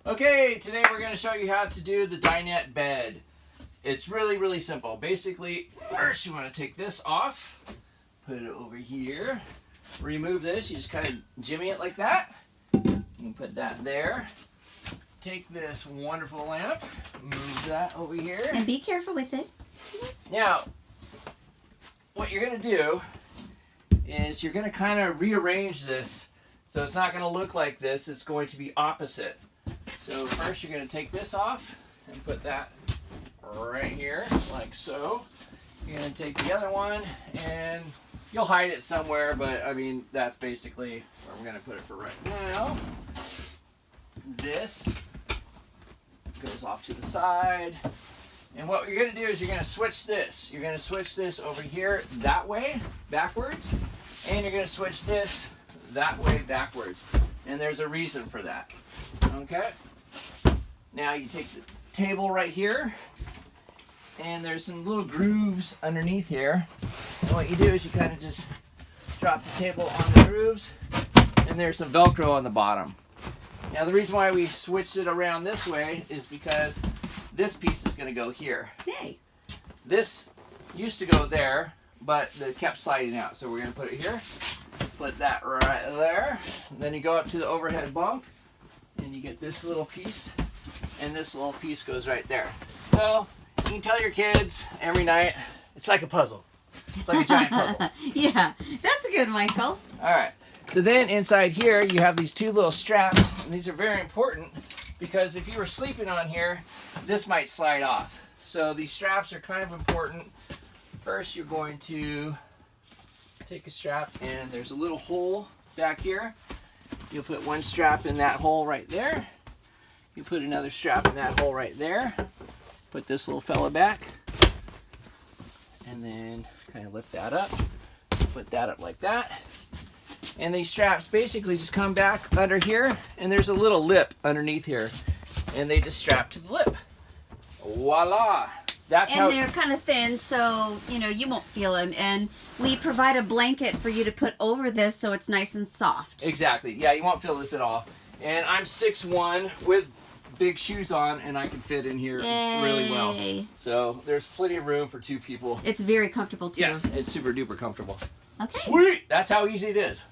Okay, today we're going to show you how to do the dinette bed. It's really, really simple. Basically, first you want to take this off, put it over here, remove this, you just kind of jimmy it like that. You put that there. Take this wonderful lamp, move that over here. And be careful with it. Now, what you're going to do is you're going to kind of rearrange this so it's not going to look like this, it's going to be opposite. So first you're going to take this off and put that right here, like so. You're going to take the other one and you'll hide it somewhere, but I mean, that's basically where we're going to put it for right now. This goes off to the side. And what you're going to do is you're going to switch this. You're going to switch this over here that way, backwards. And you're going to switch this that way, backwards. And there's a reason for that. Okay? Now you take the table right here. And there's some little grooves underneath here. And what you do is you kind of just drop the table on the grooves. And there's some Velcro on the bottom. Now the reason why we switched it around this way is because this piece is going to go here. Yay. This used to go there, but it kept sliding out. So we're going to put it here. Put that right there. And then you go up to the overhead bunk, and you get this little piece, and this little piece goes right there. So you can tell your kids every night, it's like a puzzle. It's like a giant puzzle. Yeah, that's a good, Michael. All right. So then inside here, you have these two little straps, and these are very important because if you were sleeping on here, this might slide off. So these straps are kind of important. First, you're going to take a strap, and there's a little hole back here. You'll put one strap in that hole right there. You put another strap in that hole right there. Put this little fella back, and then kind of lift that up. Put that up like that. And these straps basically just come back under here, and there's a little lip underneath here, and they just strap to the lip. Voila! That's how. And they're kind of thin, so you won't feel them. And we provide a blanket for you to put over this, so it's nice and soft. Exactly. Yeah, you won't feel this at all. And I'm 6'1" with big shoes on, and I can fit in here really well. So there's plenty of room for two people. It's very comfortable too. Yes, it's super duper comfortable. Okay. Sweet! That's how easy it is.